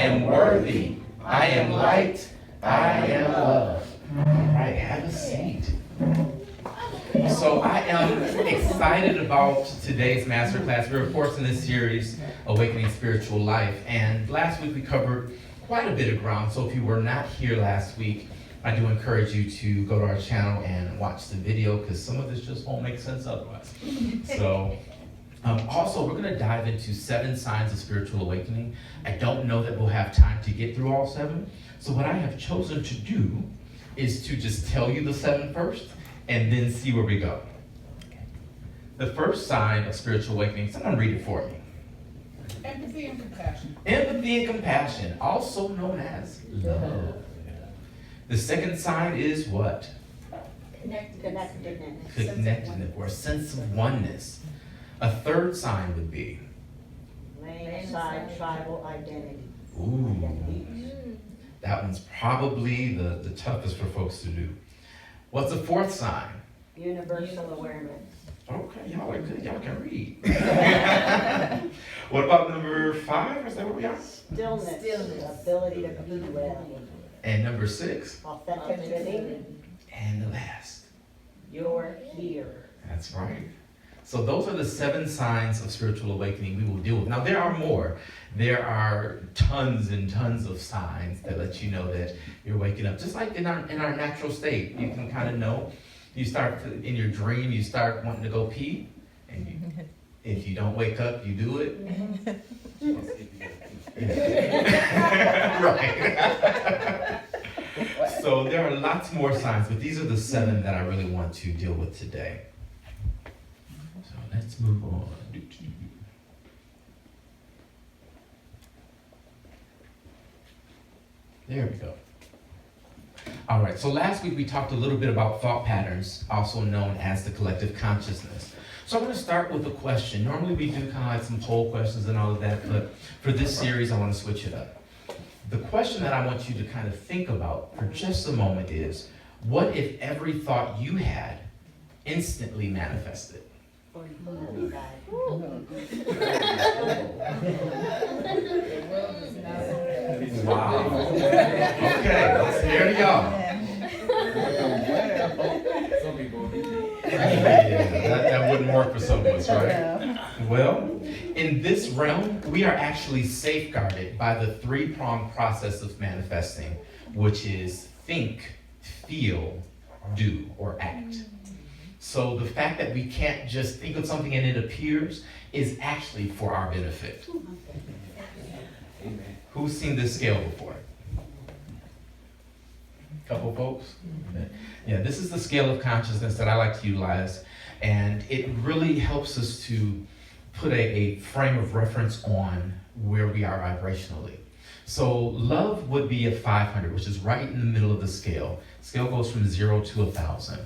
am worthy. I am light. I am love. All right, have a seat. So I am excited about today's masterclass. We're of course in this series, Awakening Spiritual Life. And last week we covered quite a bit of ground. So if you were not here last week, I do encourage you to go to our channel and watch the video because some of this just won't make sense otherwise. So also, we're going to dive into 7 signs of spiritual awakening. I don't know that we'll have time to get through all 7. So what I have chosen to do is to just tell you the 7 first and then see where we go. The first sign of spiritual awakening, someone read it for me. Empathy and compassion. Empathy and compassion, also known as love. The second sign is what? Connectedness, or a sense of oneness. A third sign would be? Laying aside tribal identity. Ooh, that one's probably the toughest for folks to do. What's the fourth sign? Universal awareness. Okay, y'all are good, y'all can read. What about number 5? Is that where we are? Stillness. Ability to be well. And number 6? Authenticity. And the last? You're here. That's right. So those are the 7 signs of spiritual awakening we will deal with. Now there are more. There are tons and tons of signs that let you know that you're waking up. Just like in our natural state, you can kind of know. You start in your dream, you start wanting to go pee, and if you don't wake up, you do it. Right. So there are lots more signs, but these are the 7 that I really want to deal with today. So let's move on. There we go. All right, so last week we talked a little bit about thought patterns, also known as the collective consciousness. So I'm going to start with a question. Normally we do kind of like some poll questions and all of that, but for this series I want to switch it up. The question that I want you to kind of think about for just a moment is, what if every thought you had instantly manifested? Wow. Okay, let's hear it, y'all. Yeah, that wouldn't work for some of us, right? Well, in this realm, we are actually safeguarded by the 3-pronged process of manifesting, which is think, feel, do, or act. So the fact that we can't just think of something and it appears is actually for our benefit. Amen. Who's seen this scale before? Couple folks? Yeah, this is the scale of consciousness that I like to utilize, and it really helps us to put a frame of reference on where we are vibrationally. So love would be a 500, which is right in the middle of the scale. Scale goes from 0 to 1,000.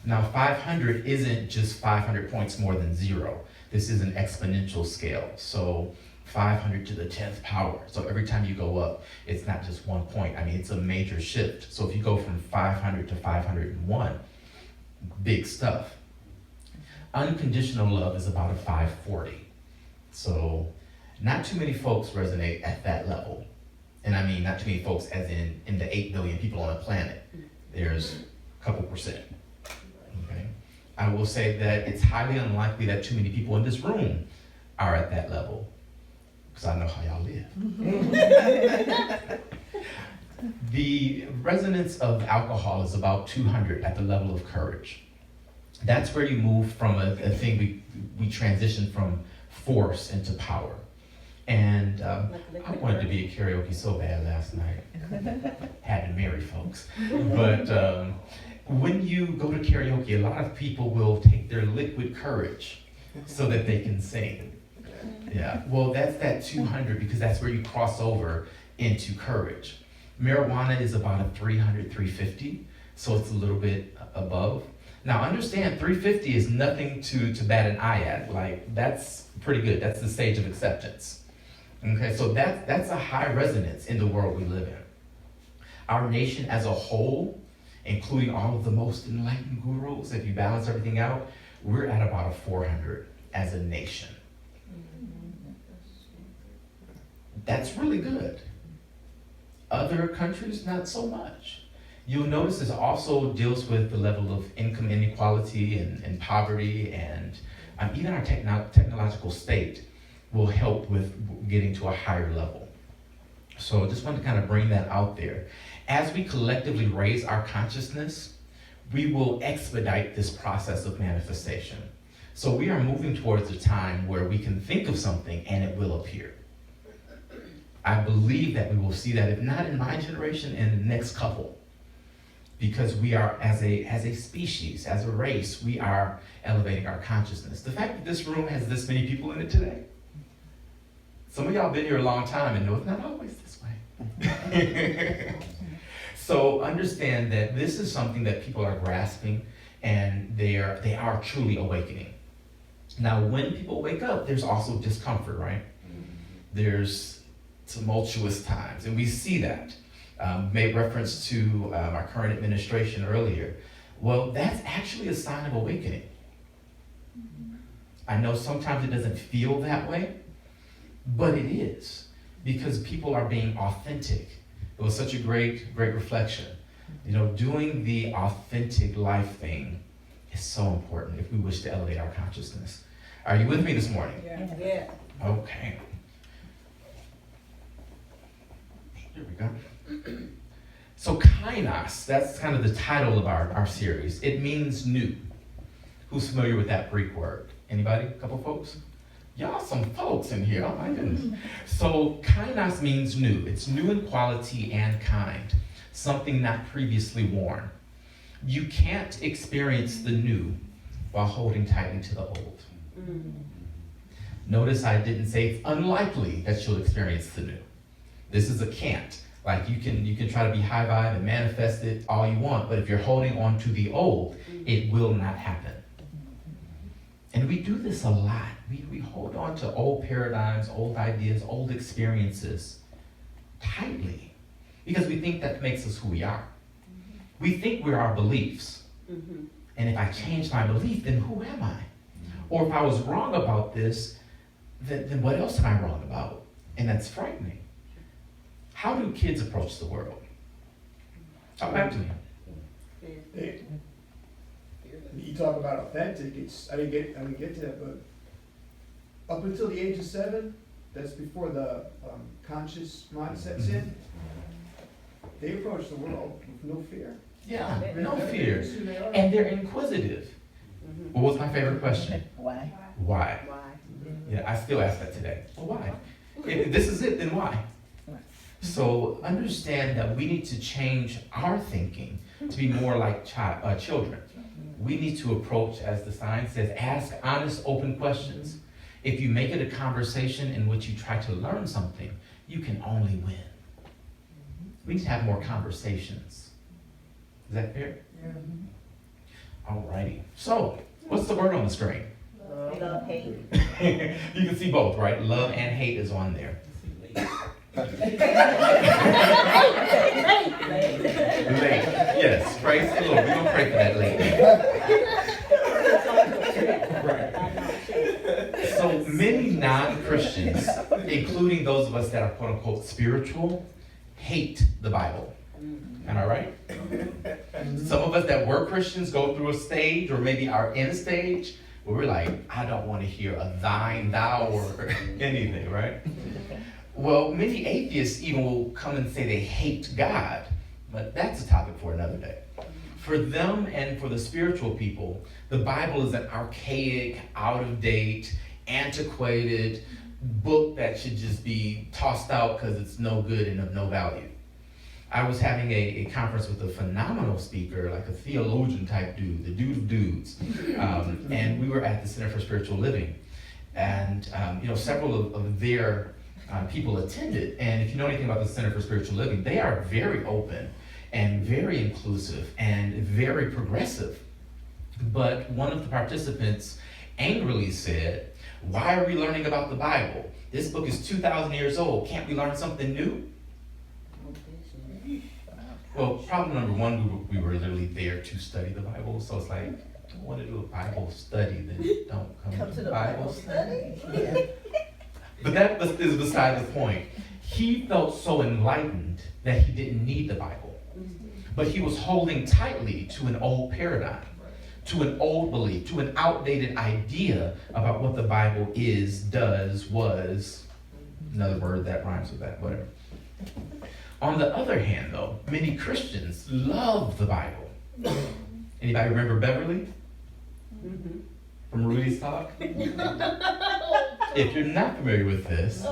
Now 500 isn't just 500 points more than 0. This is an exponential scale. So 500 to the 10th power. So every time you go up, it's not just 1 point. I mean, it's a major shift. So if you go from 500 to 501, big stuff. Unconditional love is about a 540. So not too many folks resonate at that level. And I mean, not too many folks as in the 8 billion people on the planet. There's a couple percent. Okay. I will say that it's highly unlikely that too many people in this room are at that level, because I know how y'all live. The resonance of alcohol is about 200 at the level of courage. That's where you move from a thing we transition from force into power. And I wanted to be a karaoke so bad last night. Had to marry folks. But when you go to karaoke, a lot of people will take their liquid courage so that they can sing. Yeah, well, that's that 200 because that's where you cross over into courage. Marijuana is about a 300, 350, so it's a little bit above. Now understand, 350 is nothing to bat an eye at. Like, that's pretty good. That's the stage of acceptance. Okay, so that's a high resonance in the world we live in. Our nation as a whole, including all of the most enlightened gurus, if you balance everything out, we're at about a 400 as a nation. That's really good. Other countries, not so much. You'll notice this also deals with the level of income inequality and poverty, and even our technological state will help with getting to a higher level. So just wanted to kind of bring that out there. As we collectively raise our consciousness, we will expedite this process of manifestation. So we are moving towards a time where we can think of something and it will appear. I believe that we will see that, if not in my generation, in the next couple. Because we are, as a species, as a race, we are elevating our consciousness. The fact that this room has this many people in it today, some of y'all been here a long time and know it's not always this way. So understand that this is something that people are grasping, and they are truly awakening. Now, when people wake up, there's also discomfort, right? There's tumultuous times, and we see that. Made reference to our current administration earlier. Well, that's actually a sign of awakening. I know sometimes it doesn't feel that way, but it is, because people are being authentic. It was such a great reflection. You know, doing the authentic life thing is so important if we wish to elevate our consciousness. Are you with me this morning? Yeah. Okay. Here we go. So kainos, that's kind of the title of our series. It means new. Who's familiar with that Greek word? Anybody? A couple folks? Y'all some folks in here, oh my goodness. So kainos means new. It's new in quality and kind. Something not previously worn. You can't experience the new while holding tightly to the old. Notice I didn't say it's unlikely that you'll experience the new. This is a can't. Like you can try to be high vibe and manifest it all you want, but if you're holding on to the old, it will not happen. And we do this a lot. We hold on to old paradigms, old ideas, old experiences tightly because we think that makes us who we are. We think we're our beliefs. And if I change my belief, then who am I? Or if I was wrong about this, then what else am I wrong about? And that's frightening. How do kids approach the world? Talk back to me. You talk about authentic. I didn't get to that, but up until the age of 7, that's before the conscious mind sets in. They approach the world with no fear. Yeah, no fear. And they're inquisitive. What was my favorite question? Why? Why? Yeah, I still ask that today. Well, why? If this is it, then why? So understand that we need to change our thinking to be more like children. We need to approach, as the sign says, ask honest, open questions. If you make it a conversation in which you try to learn something, you can only win. We need to have more conversations. Is that fair? Yeah. Alrighty. So, what's the word on the screen? Love, hate. You can see both, right? Love and hate is on there. Late. Yes, praise the Lord. We're going to pray for that lady. So many non-Christians, including those of us that are quote unquote spiritual, hate the Bible. Am I right? Some of us that were Christians go through a stage, or maybe are in a stage, where we're like, I don't want to hear a thine, thou, or anything, right? Well, many atheists even will come and say they hate God, but that's a topic for another day. For them and for the spiritual people, the Bible is an archaic, out of date, antiquated book that should just be tossed out because it's no good and of no value. I was having a conference with a phenomenal speaker, like a theologian type dude, the dude of dudes, and we were at the Center for Spiritual Living, and several of their people attended. And if you know anything about the Center for Spiritual Living, they are very open and very inclusive and very progressive. But one of the participants angrily said, "Why are we learning about the Bible? This book is 2,000 years old. Can't we learn something new?" Well, problem number one, we were literally there to study the Bible. So it's like, don't want to do a Bible study, then don't come to the Bible study. But that is beside the point. He felt so enlightened that he didn't need the Bible. But he was holding tightly to an old paradigm, to an old belief, to an outdated idea about what the Bible is, does, was, another word that rhymes with that, whatever. On the other hand, though, many Christians love the Bible. Anybody remember Beverly from Rudy's talk? If you're not familiar with this,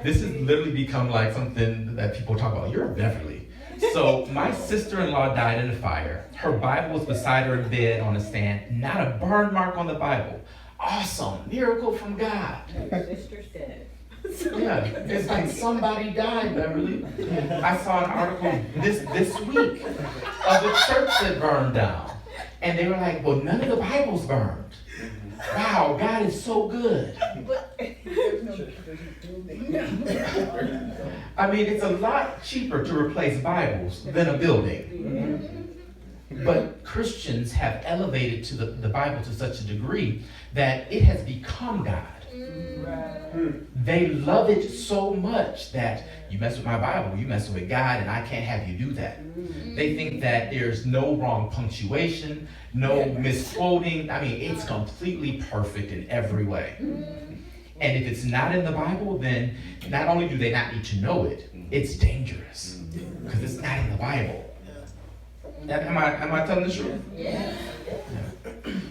this has literally become like something that people talk about. You're Beverly. So my sister-in-law died in a fire. Her Bible was beside her in bed on a stand. Not a burn mark on the Bible. Awesome. Miracle from God. Sister's dead. Yeah, it's like somebody died, Beverly. I saw an article this week of a church that burned down. And they were like, well, none of the Bibles burned. Wow, God is so good. I mean, it's a lot cheaper to replace Bibles than a building. But Christians have elevated to the Bible to such a degree that it has become God. They love it so much that you mess with my Bible, you mess with God, and I can't have you do that. They think that there's no wrong punctuation, no misquoting. I mean, it's completely perfect in every way. And if it's not in the Bible, then not only do they not need to know it, it's dangerous because it's not in the Bible. Am I telling the truth? Yeah.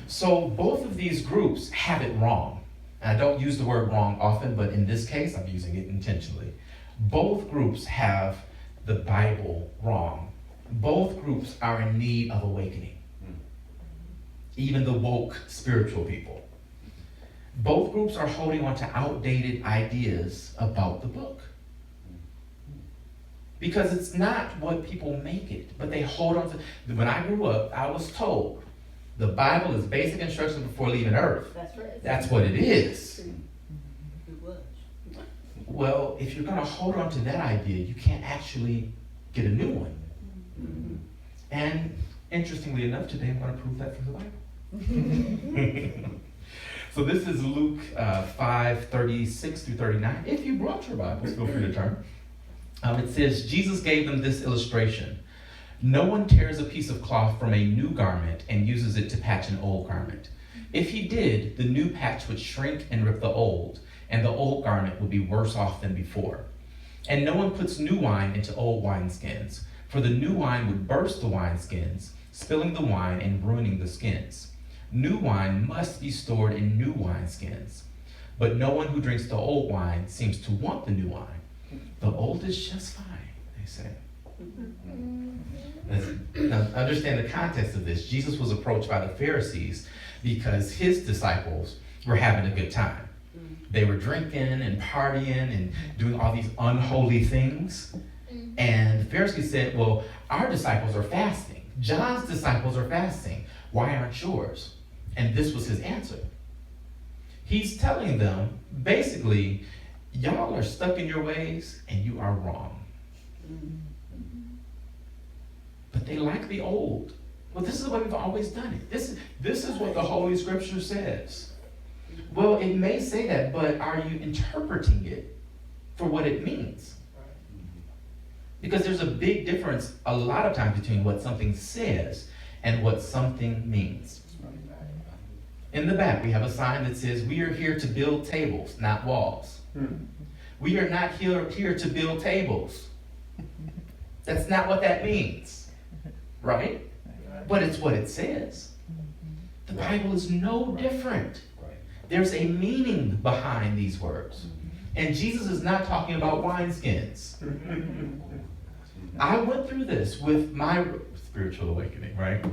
So both of these groups have it wrong. And I don't use the word wrong often, but in this case, I'm using it intentionally. Both groups have the Bible wrong. Both groups are in need of awakening. Even the woke spiritual people. Both groups are holding on to outdated ideas about the book. Because it's not what people make it, but they hold on to. When I grew up, I was told the Bible is basic instructions before leaving Earth. That's right. That's what it is. It was. Well, if you're going to hold on to that idea, you can't actually get a new one. And interestingly enough, today I'm going to prove that from the Bible. So this is Luke 5:36 through 39. If you brought your Bibles, feel free to turn. It says, Jesus gave them this illustration. No one tears a piece of cloth from a new garment and uses it to patch an old garment. If he did, the new patch would shrink and rip the old, and the old garment would be worse off than before. And no one puts new wine into old wineskins, for the new wine would burst the wineskins, spilling the wine and ruining the skins. New wine must be stored in new wineskins. But no one who drinks the old wine seems to want the new wine. The old is just fine, they say. Now, understand the context of this. Jesus was approached by the Pharisees because his disciples were having a good time. They were drinking and partying and doing all these unholy things. And the Pharisees said, well, our disciples are fasting. John's disciples are fasting. Why aren't yours? And this was his answer. He's telling them, basically, y'all are stuck in your ways and you are wrong. But they like the old. Well, this is the way we've always done it. This is what the Holy Scripture says. Well, it may say that, but are you interpreting it for what it means? Because there's a big difference a lot of times between what something says and what something means. In the back, we have a sign that says, we are here to build tables, not walls. We are not here to build tables. That's not what that means, right? But it's what it says. The Bible is no different. There's a meaning behind these words. And Jesus is not talking about wineskins. I went through this with my spiritual awakening, right?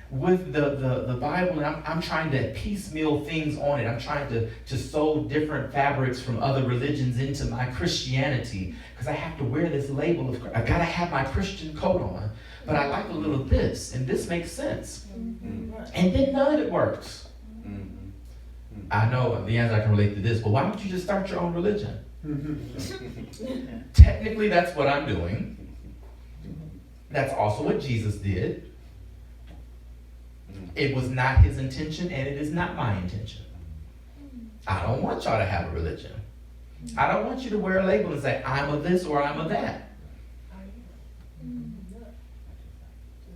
With the Bible, and I'm trying to piecemeal things on it. I'm trying to sew different fabrics from other religions into my Christianity because I have to wear this label of, I gotta have my Christian coat on, but I like a little this, and this makes sense. And then none of it works. I know the answer I can relate to this, but why don't you just start your own religion? Technically, that's what I'm doing. That's also what Jesus did. It was not his intention, and it is not my intention. I don't want y'all to have a religion. I don't want you to wear a label and say, I'm a this or I'm a that.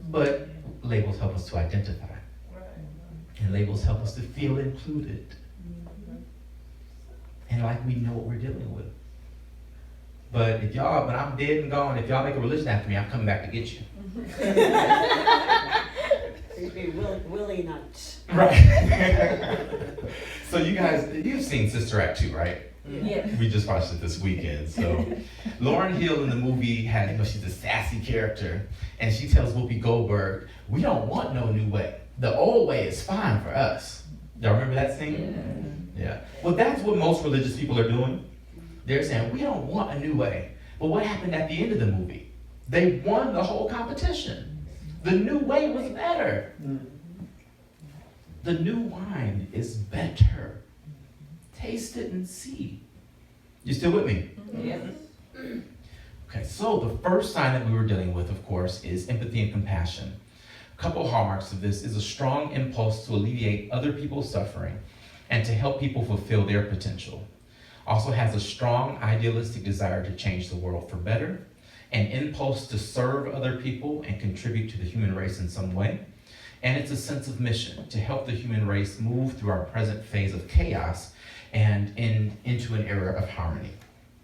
But labels help us to identify. And labels help us to feel included. And like we know what we're dealing with. But if y'all, when I'm dead and gone, if y'all make a religion after me, I'm coming back to get you. You'd be willing not. Right. So you guys, you've seen Sister Act 2, right? Yeah. We just watched it this weekend. So Lauryn Hill in the movie had, she's a sassy character, and she tells Whoopi Goldberg, we don't want no new way. The old way is fine for us. Y'all remember that scene? Yeah. Well, that's what most religious people are doing. They're saying, we don't want a new way. But what happened at the end of the movie? They won the whole competition. The new way was better. The new wine is better. Taste it and see. You still with me? Yes. Okay, so the first sign that we were dealing with, of course, is empathy and compassion. A couple hallmarks of this is a strong impulse to alleviate other people's suffering and to help people fulfill their potential. Also has a strong idealistic desire to change the world for better, an impulse to serve other people and contribute to the human race in some way, and it's a sense of mission to help the human race move through our present phase of chaos and into an era of harmony.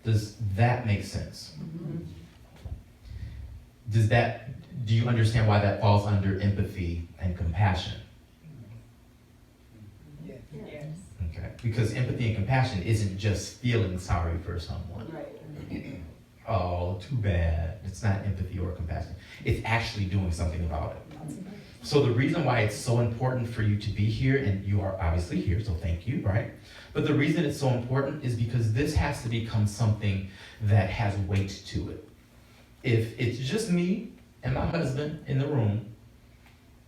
Does that make sense? Do you understand why that falls under empathy and compassion? Yes. Okay, because empathy and compassion isn't just feeling sorry for someone. Right. Oh, too bad. It's not empathy or compassion. It's actually doing something about it. So the reason why it's so important for you to be here, and you are obviously here, so thank you, right? But the reason it's so important is because this has to become something that has weight to it. If it's just me and my husband in the room,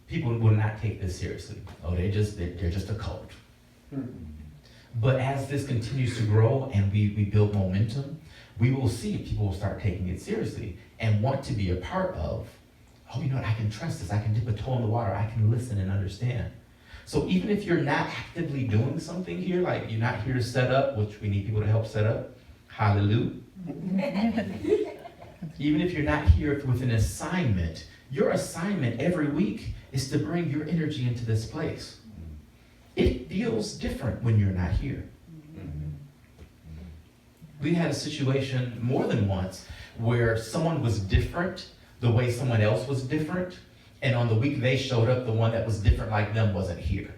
people will not take this seriously. Oh, they're just a cult. But as this continues to grow and we build momentum, we will see people will start taking it seriously and want to be a part of, oh, you know what, I can trust this, I can dip a toe in the water, I can listen and understand. So even if you're not actively doing something here, like you're not here to set up, which we need people to help set up, hallelujah. Even if you're not here with an assignment, your assignment every week is to bring your energy into this place. It feels different when you're not here. We had a situation more than once where someone was different the way someone else was different, and on the week they showed up, the one that was different like them wasn't here.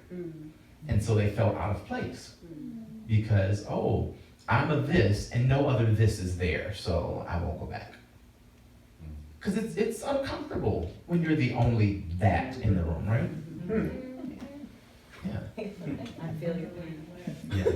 And so they felt out of place because, oh, I'm a this and no other this is there, so I won't go back. Because it's uncomfortable when you're the only that in the room, right? Yeah. I feel your pain. Yeah.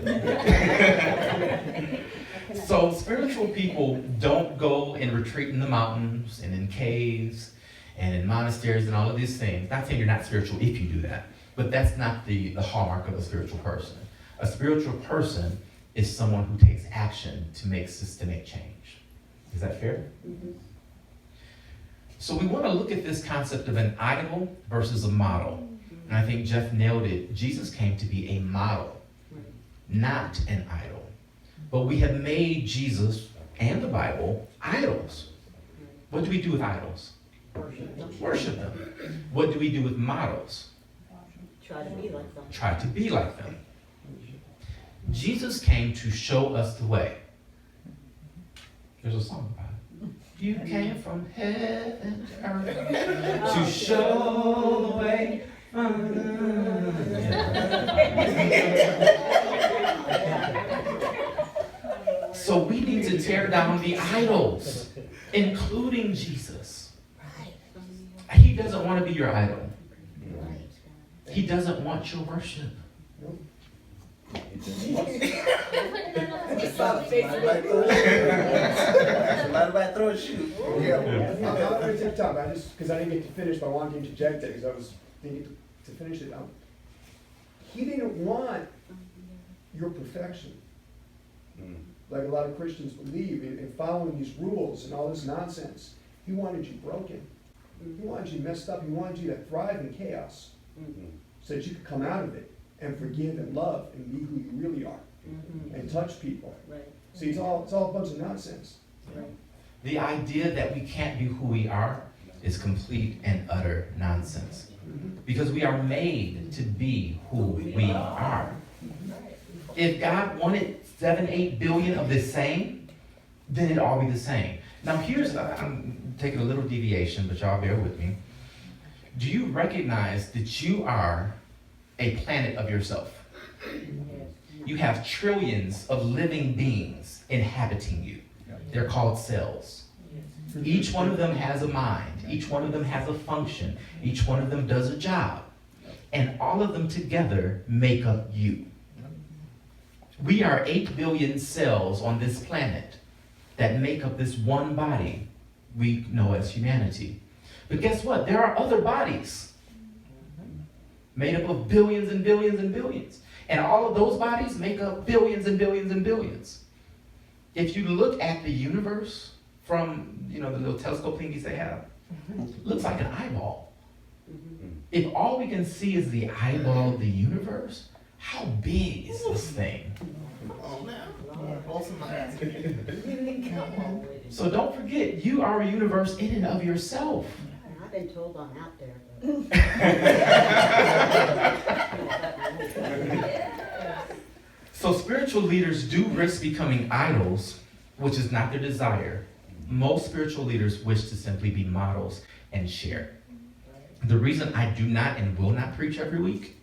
So spiritual people don't go and retreat in the mountains and in caves and in monasteries and all of these things. Not saying you're not spiritual if you do that, but that's not the hallmark of a spiritual person. A spiritual person is someone who takes action to make systemic change. Is that fair? So we want to look at this concept of an idol versus a model. And I think Jeff nailed it. Jesus came to be a model, not an idol. But we have made Jesus and the Bible idols. What do we do with idols? Worship them. What do we do with models? Try to be like them. Try to be like them. Jesus came to show us the way. There's a song about it. You came from heaven to earth to show the way. So we need to tear down the idols, including Jesus. He doesn't want to be your idol. He doesn't want your worship. I'm not going to take time, because I didn't get to finish, but I wanted to interject it, because I was thinking to finish it. He didn't want your perfection, like a lot of Christians believe, in following these rules and all this nonsense. He wanted you broken. He wanted you messed up. He wanted you to thrive in chaos, so that you could come out of it and forgive and love and be who you really are. and touch people. Right, See, it's all a bunch of nonsense. right. The idea that we can't be who we are is complete and utter nonsense. Because we are made to be who we are. If God wanted 7, 8 billion of the same, then it'd all be the same. Now here's, I'm taking a little deviation, but y'all bear with me. Do you recognize that you are a planet of yourself? You have trillions of living beings inhabiting you. They're called cells. Each one of them has a mind. Each one of them has a function. Each one of them does a job. And all of them together make up you. We are 8 billion cells on this planet that make up this one body we know as humanity. But guess what? There are other bodies made up of billions and billions and billions. And all of those bodies make up billions and billions and billions. If you look at the universe from, the little telescope thingies they have, looks like an eyeball. If all we can see is the eyeball of the universe, how big is this thing? So don't forget, you are a universe in and of yourself. And I've been told I'm out there, but. So spiritual leaders do risk becoming idols, which is not their desire. Most spiritual leaders wish to simply be models and share. The reason I do not and will not preach every week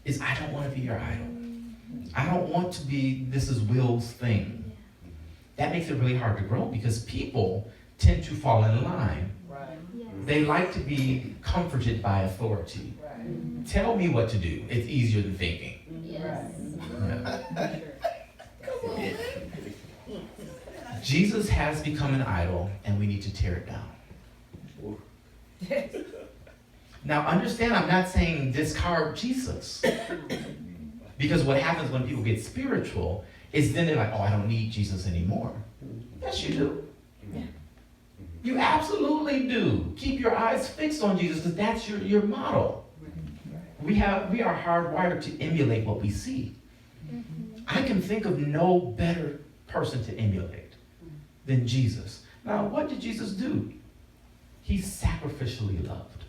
is I don't want to be your idol. I don't want to be, this is Will's thing. That makes it really hard to grow because people tend to fall in line. They like to be comforted by authority. Tell me what to do. It's easier than thinking. Yeah. Jesus has become an idol and we need to tear it down. Now understand, I'm not saying discard Jesus. Because what happens when people get spiritual is then they're like, oh, I don't need Jesus anymore. Yes, you do. You absolutely do. Keep your eyes fixed on Jesus because that's your model. We are hardwired to emulate what we see. I can think of no better person to emulate than Jesus. Now, what did Jesus do? He sacrificially loved.